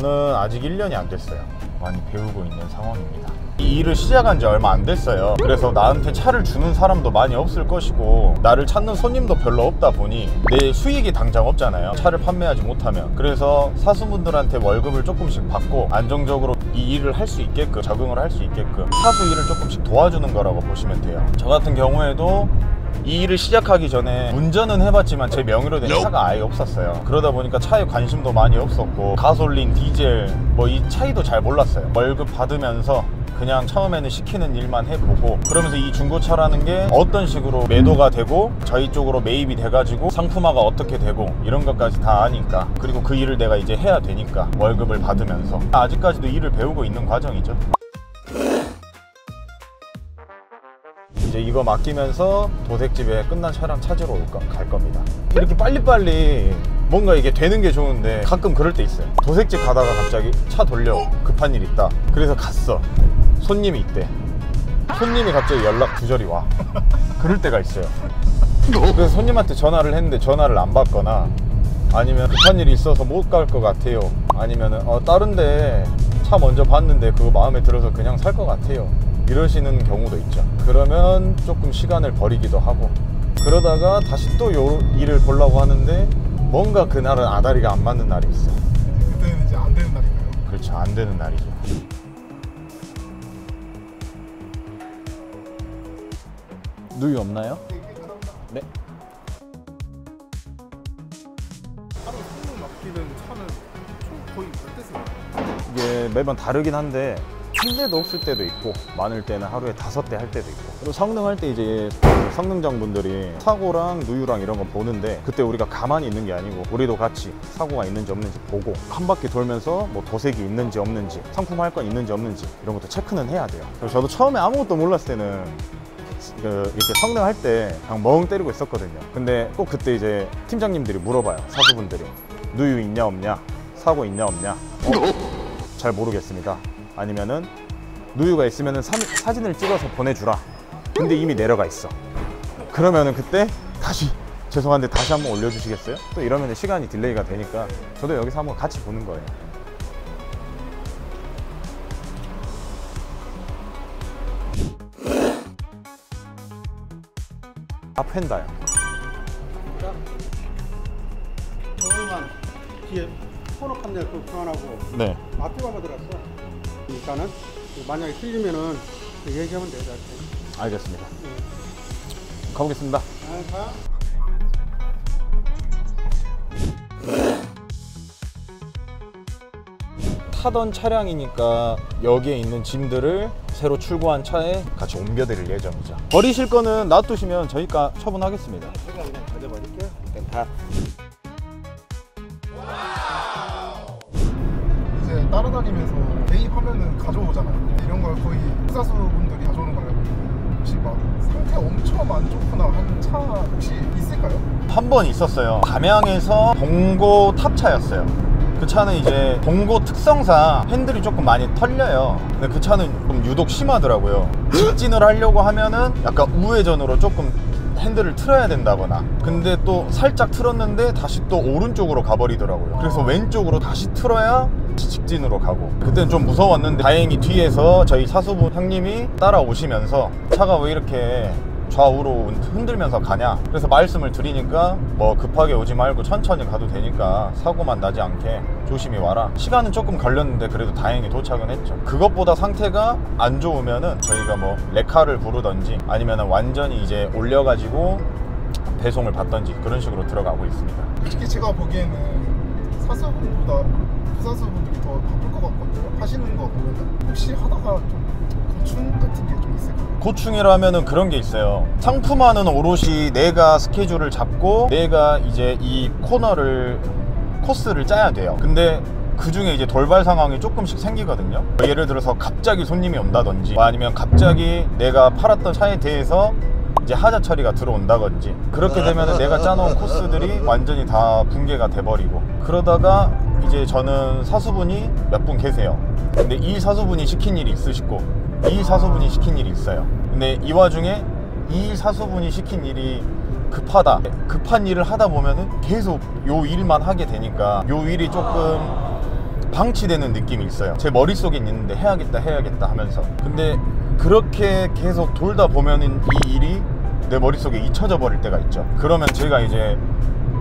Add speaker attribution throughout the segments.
Speaker 1: 저는 아직 1년이 안 됐어요. 많이 배우고 있는 상황입니다. 이 일을 시작한 지 얼마 안 됐어요. 그래서 나한테 차를 주는 사람도 많이 없을 것이고 나를 찾는 손님도 별로 없다 보니 내 수익이 당장 없잖아요, 차를 판매하지 못하면. 그래서 사수분들한테 월급을 조금씩 받고 안정적으로 이 일을 할 수 있게끔, 적응을 할 수 있게끔 사수 일을 조금씩 도와주는 거라고 보시면 돼요. 저 같은 경우에도 이 일을 시작하기 전에 운전은 해봤지만 제 명의로 된 차가 아예 없었어요. 그러다 보니까 차에 관심도 많이 없었고 가솔린, 디젤 뭐 이 차이도 잘 몰랐어요. 월급 받으면서 그냥 처음에는 시키는 일만 해보고, 그러면서 이 중고차라는 게 어떤 식으로 매도가 되고 저희 쪽으로 매입이 돼가지고 상품화가 어떻게 되고 이런 것까지 다 아니까, 그리고 그 일을 내가 이제 해야 되니까 월급을 받으면서 아직까지도 일을 배우고 있는 과정이죠. 이제 이거 맡기면서 도색집에 끝난 차량 찾으러 갈 겁니다. 이렇게 빨리빨리 뭔가 이게 되는 게 좋은데 가끔 그럴 때 있어요. 도색집 가다가 갑자기 차 돌려, 급한 일 있다. 그래서 갔어. 손님이 있대. 손님이 갑자기 연락 두절이 와. 그럴 때가 있어요. 그래서 손님한테 전화를 했는데 전화를 안 받거나, 아니면 급한 일이 있어서 못 갈 것 같아요, 아니면은 다른데 차 먼저 봤는데 그거 마음에 들어서 그냥 살 것 같아요, 이러시는 경우도 있죠. 그러면 조금 시간을 버리기도 하고, 그러다가 다시 또 요 일을 보려고 하는데 뭔가 그날은 아다리가 안 맞는 날이 있어.
Speaker 2: 그때는 이제 안 되는 날인가요?
Speaker 1: 그렇죠, 안 되는 날이죠. 누유 없나요? 네.
Speaker 2: 하루 손님 맡기는 차는 총 거의 몇 대 쓰나요?
Speaker 1: 이게 매번 다르긴 한데 한 대도 없을 때도 있고 많을 때는 하루에 5대 할 때도 있고, 그리고 성능할 때 이제 성능장분들이 사고랑 누유랑 이런 거 보는데, 그때 우리가 가만히 있는 게 아니고 우리도 같이 사고가 있는지 없는지 보고 한 바퀴 돌면서 뭐 도색이 있는지 없는지, 상품할 거 있는지 없는지 이런 것도 체크는 해야 돼요. 그래서 저도 처음에 아무것도 몰랐을 때는 이렇게 성능할 때 그냥 멍 때리고 있었거든요. 근데 꼭 그때 이제 팀장님들이 물어봐요. 사수분들이 누유 있냐 없냐, 사고 있냐 없냐. 잘 모르겠습니다. 아니면은 누유가 있으면은 사진을 찍어서 보내주라. 근데 이미 내려가 있어. 그러면은 그때 다시 죄송한데 다시 한번 올려주시겠어요? 또 이러면 시간이 딜레이가 되니까 저도 여기서 한번 같이 보는 거예요. 앞펜다요.
Speaker 3: 저만 뒤에 코너 판넬 그 교환하고
Speaker 1: 네.
Speaker 3: 앞뒤가 들었어. 그러니까는 만약에 틀리면은 얘기하면 돼요.
Speaker 1: 알겠습니다. 가보겠습니다. 타던 차량이니까 여기에 있는 짐들을 새로 출고한 차에 같이 옮겨드릴 예정이죠. 버리실 거는 놔두시면 저희가 처분하겠습니다.
Speaker 3: 제가 그냥 가져버릴게요. 일단 다.
Speaker 2: 이제 따라다니면서 대입하면은 가져오잖아요. 이런 걸 거의 사수분들이 가져오는 거예요. 혹시 막 상태 엄청 안 좋거나 한 차 혹시 있을까요?
Speaker 1: 한 번 있었어요. 담양에서 봉고 탑차였어요. 그 차는 이제 봉고 특성상 핸들이 조금 많이 털려요. 근데 그 차는 좀 유독 심하더라고요. 직진을 하려고 하면은 약간 우회전으로 조금 핸들을 틀어야 된다거나, 근데 또 살짝 틀었는데 다시 또 오른쪽으로 가버리더라고요. 그래서 왼쪽으로 다시 틀어야 직진으로 가고, 그때는 좀 무서웠는데 다행히 뒤에서 저희 사수분 형님이 따라오시면서 차가 왜 이렇게 좌우로 흔들면서 가냐, 그래서 말씀을 드리니까 뭐 급하게 오지 말고 천천히 가도 되니까 사고만 나지 않게 조심히 와라. 시간은 조금 걸렸는데 그래도 다행히 도착은 했죠. 그것보다 상태가 안 좋으면은 저희가 뭐 레카를 부르던지 아니면은 완전히 이제 올려가지고 배송을 받던지 그런 식으로 들어가고 있습니다.
Speaker 2: 솔직히 제가 보기에는 사수분보다 부사수분들이 더 바쁠 것 같거든요. 하시는 거 보면은 혹시 하다가 좀 고충 같은 게 좀 있을까요?
Speaker 1: 고충이라면은 그런 게 있어요. 상품화는 오롯이 내가 스케줄을 잡고 내가 이제 이 코스를 짜야 돼요. 근데 그 중에 이제 돌발 상황이 조금씩 생기거든요. 예를 들어서 갑자기 손님이 온다든지, 아니면 갑자기 내가 팔았던 차에 대해서 이제 하자 처리가 들어온다든지, 그렇게 되면은 내가 짜놓은 코스들이 완전히 다 붕괴가 돼버리고, 그러다가 이제 저는 사수분이 몇 분 계세요. 근데 이 사수분이 시킨 일이 있으시고 이 사수분이 시킨 일이 있어요. 근데 이 와중에 이 사수분이 시킨 일이 급한 일을 하다 보면은 계속 요 일만 하게 되니까 요 일이 조금 방치되는 느낌이 있어요. 제 머릿속엔 있는데 해야겠다 하면서. 근데 그렇게 계속 돌다 보면은 이 일이 내 머릿속에 잊혀져 버릴 때가 있죠. 그러면 제가 이제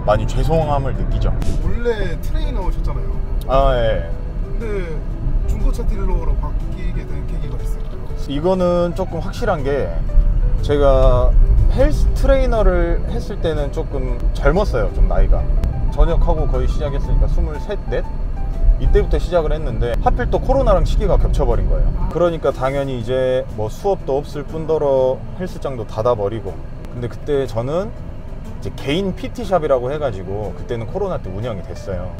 Speaker 1: 많이 죄송함을 느끼죠.
Speaker 2: 원래 트레이너셨잖아요.
Speaker 1: 아, 예.
Speaker 2: 근데 중고차 딜러로 바뀌게 된 계기가 있을까요?
Speaker 1: 이거는 조금 확실한 게, 제가 헬스 트레이너를 했을 때는 조금 젊었어요. 좀 나이가. 전역하고 거의 시작했으니까 23, 4? 이때부터 시작을 했는데 하필 또 코로나랑 시기가 겹쳐버린 거예요. 그러니까 당연히 이제 뭐 수업도 없을 뿐더러 헬스장도 닫아버리고. 근데 그때 저는 이제 개인 PT샵이라고 해가지고 그때는 코로나 때 운영이 됐어요.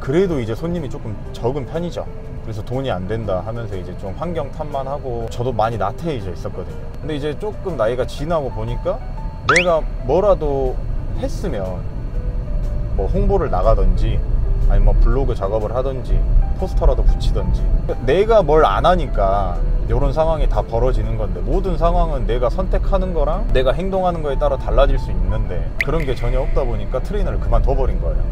Speaker 1: 그래도 이제 손님이 조금 적은 편이죠. 그래서 돈이 안 된다 하면서 이제 좀 환경 탓만하고 저도 많이 나태해져 있었거든요. 근데 이제 조금 나이가 지나고 보니까 내가 뭐라도 했으면 뭐 홍보를 나가든지 아니면 뭐 블로그 작업을 하든지 포스터라도 붙이든지, 내가 뭘 안 하니까 이런 상황이 다 벌어지는 건데, 모든 상황은 내가 선택하는 거랑 내가 행동하는 거에 따라 달라질 수 있는데 그런 게 전혀 없다 보니까 트레이너를 그만둬버린 거예요.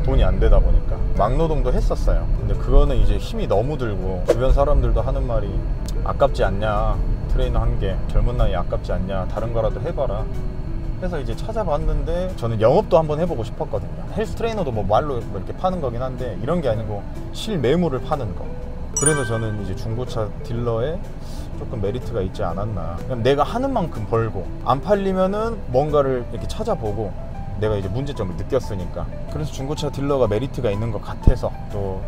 Speaker 1: 돈이 안 되다 보니까. 막노동도 했었어요. 근데 그거는 이제 힘이 너무 들고, 주변 사람들도 하는 말이 아깝지 않냐, 트레이너 한 게 젊은 나이에 아깝지 않냐, 다른 거라도 해봐라 해서 이제 찾아봤는데, 저는 영업도 한번 해보고 싶었거든요. 헬스 트레이너도 뭐 말로 뭐 이렇게 파는 거긴 한데 이런 게 아니고 실매물을 파는 거. 그래서 저는 이제 중고차 딜러에 조금 메리트가 있지 않았나. 그냥 내가 하는 만큼 벌고, 안 팔리면은 뭔가를 이렇게 찾아보고 내가 이제 문제점을 느꼈으니까. 그래서 중고차 딜러가 메리트가 있는 것 같아서, 또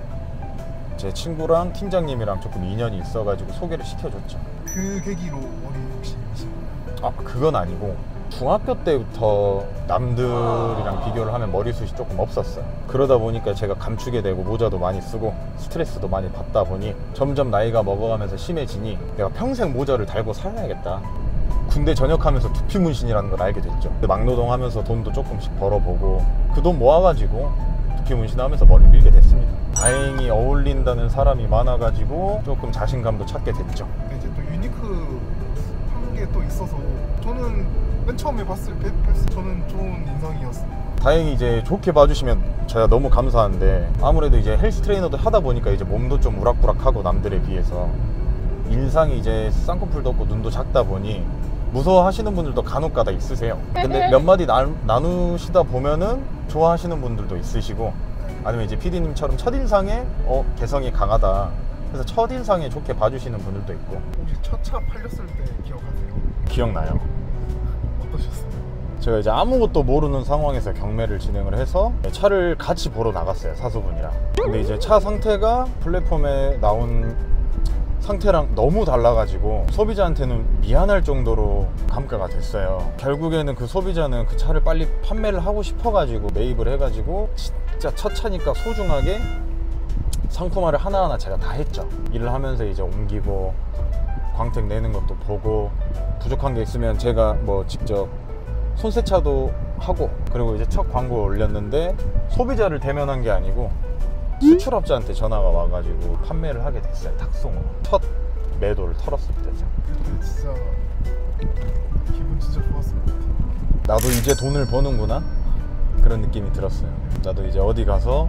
Speaker 1: 제 친구랑 팀장님이랑 조금 인연이 있어가지고 소개를 시켜줬죠.
Speaker 2: 그 계기로 머리 욕심이신 거예요?
Speaker 1: 아, 그건 아니고 중학교 때부터 남들이랑 비교를 하면 머리숱이 조금 없었어요. 그러다 보니까 제가 감추게 되고 모자도 많이 쓰고 스트레스도 많이 받다 보니 점점 나이가 먹어가면서 심해지니 내가 평생 모자를 달고 살아야겠다. 군대 전역하면서 두피 문신이라는 걸 알게 됐죠. 막노동하면서 돈도 조금씩 벌어보고 그 돈 모아가지고 두피 문신하면서 머리 밀게 됐습니다. 다행히 어울린다는 사람이 많아가지고 조금 자신감도 찾게 됐죠.
Speaker 2: 근데 이제 또 유니크한 게 또 있어서 저는 맨 처음에 봤을 때 저는 좋은 인상이었습니다.
Speaker 1: 다행히 이제 좋게 봐주시면 제가 너무 감사한데, 아무래도 이제 헬스 트레이너도 하다 보니까 이제 몸도 좀 우락부락하고 남들에 비해서 인상이 이제 쌍꺼풀도 없고 눈도 작다 보니 무서워하시는 분들도 간혹가다 있으세요. 근데 몇 마디 나누시다 보면은 좋아하시는 분들도 있으시고, 아니면 이제 PD님처럼 첫인상에 개성이 강하다 그래서 첫인상에 좋게 봐주시는 분들도 있고.
Speaker 2: 혹시 첫 차 팔렸을 때 기억하세요?
Speaker 1: 기억나요.
Speaker 2: 어떠셨어요?
Speaker 1: 제가 이제 아무것도 모르는 상황에서 경매를 진행을 해서 차를 같이 보러 나갔어요, 사수분이랑. 근데 이제 차 상태가 플랫폼에 나온 상태랑 너무 달라가지고 소비자한테는 미안할 정도로 감가가 됐어요. 결국에는 그 소비자는 그 차를 빨리 판매를 하고 싶어가지고 매입을 해가지고, 진짜 첫 차니까 소중하게 상품화를 하나하나 제가 다 했죠. 일을 하면서 이제 옮기고 광택 내는 것도 보고, 부족한 게 있으면 제가 뭐 직접 손세차도 하고, 그리고 이제 첫 광고 올렸는데 소비자를 대면한 게 아니고 수출업자한테 전화가 와가지고 판매를 하게 됐어요. 탁송으로. 첫 매도를 털었을 때죠.
Speaker 2: 근데 진짜 기분 진짜 좋았을 것 같아요.
Speaker 1: 나도 이제 돈을 버는구나, 그런 느낌이 들었어요. 나도 이제 어디 가서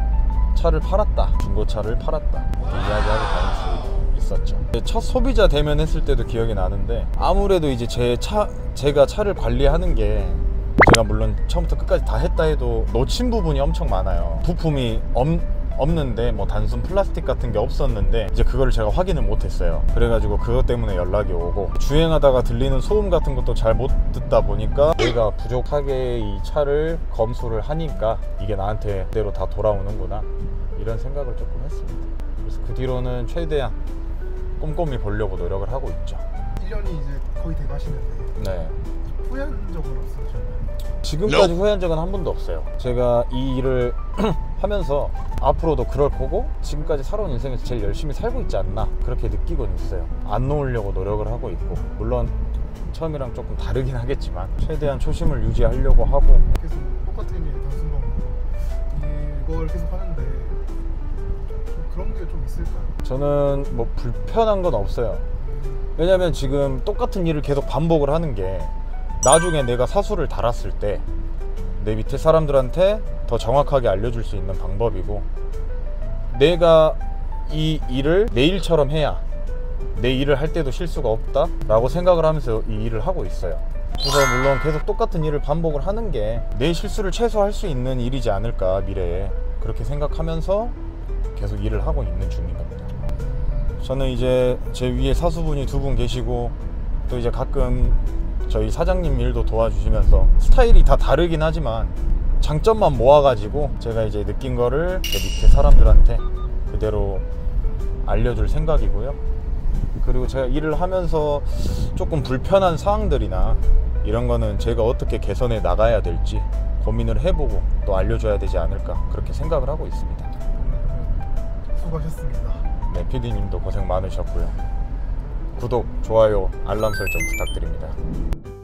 Speaker 1: 차를 팔았다, 중고차를 팔았다 이렇게 이야기하고 다닐 수 있었죠. 첫 소비자 대면했을 때도 기억이 나는데, 아무래도 이제 제가 차를 관리하는 게, 제가 물론 처음부터 끝까지 다 했다 해도 놓친 부분이 엄청 많아요. 부품이 없는데 뭐 단순 플라스틱 같은 게 없었는데 이제 그거를 제가 확인을 못했어요. 그래가지고 그것 때문에 연락이 오고, 주행하다가 들리는 소음 같은 것도 잘 못 듣다 보니까 내가 부족하게 이 차를 검수를 하니까 이게 나한테 그대로 다 돌아오는구나, 이런 생각을 조금 했습니다. 그래서 그 뒤로는 최대한 꼼꼼히 보려고 노력을 하고 있죠.
Speaker 2: 1년이 이제 거의 돼가시는데
Speaker 1: 네.
Speaker 2: 후회한 적은 없으셨나요?
Speaker 1: 지금까지 후회한 적은 한 번도 없어요. 제가 이 일을 하면서 앞으로도 그럴 거고, 지금까지 살아온 인생에서 제일 열심히 살고 있지 않나, 그렇게 느끼곤 있어요. 안 놓으려고 노력을 하고 있고, 물론 처음이랑 조금 다르긴 하겠지만 최대한 초심을 유지하려고 하고.
Speaker 2: 계속 똑같은 일 단순 방법 이걸 계속 하는데 좀 그런 게 좀 있을까요?
Speaker 1: 저는 뭐 불편한 건 없어요. 왜냐면 지금 똑같은 일을 계속 반복을 하는 게, 나중에 내가 사수를 달았을 때 내 밑에 사람들한테 더 정확하게 알려줄 수 있는 방법이고, 내가 이 일을 내 일처럼 해야 내 일을 할 때도 실수가 없다 라고 생각을 하면서 이 일을 하고 있어요. 그래서 물론 계속 똑같은 일을 반복을 하는 게 내 실수를 최소화할 수 있는 일이지 않을까 미래에, 그렇게 생각하면서 계속 일을 하고 있는 중인 겁니다. 저는 이제 제 위에 사수분이 2분 계시고 또 이제 가끔 저희 사장님 일도 도와주시면서 스타일이 다 다르긴 하지만 장점만 모아가지고 제가 이제 느낀 거를 제 밑에 사람들한테 그대로 알려줄 생각이고요. 그리고 제가 일을 하면서 조금 불편한 사항들이나 이런 거는 제가 어떻게 개선해 나가야 될지 고민을 해보고 또 알려줘야 되지 않을까, 그렇게 생각을 하고 있습니다.
Speaker 2: 수고하셨습니다.
Speaker 1: 네, PD님도 고생 많으셨고요. 구독, 좋아요, 알람 설정 부탁드립니다.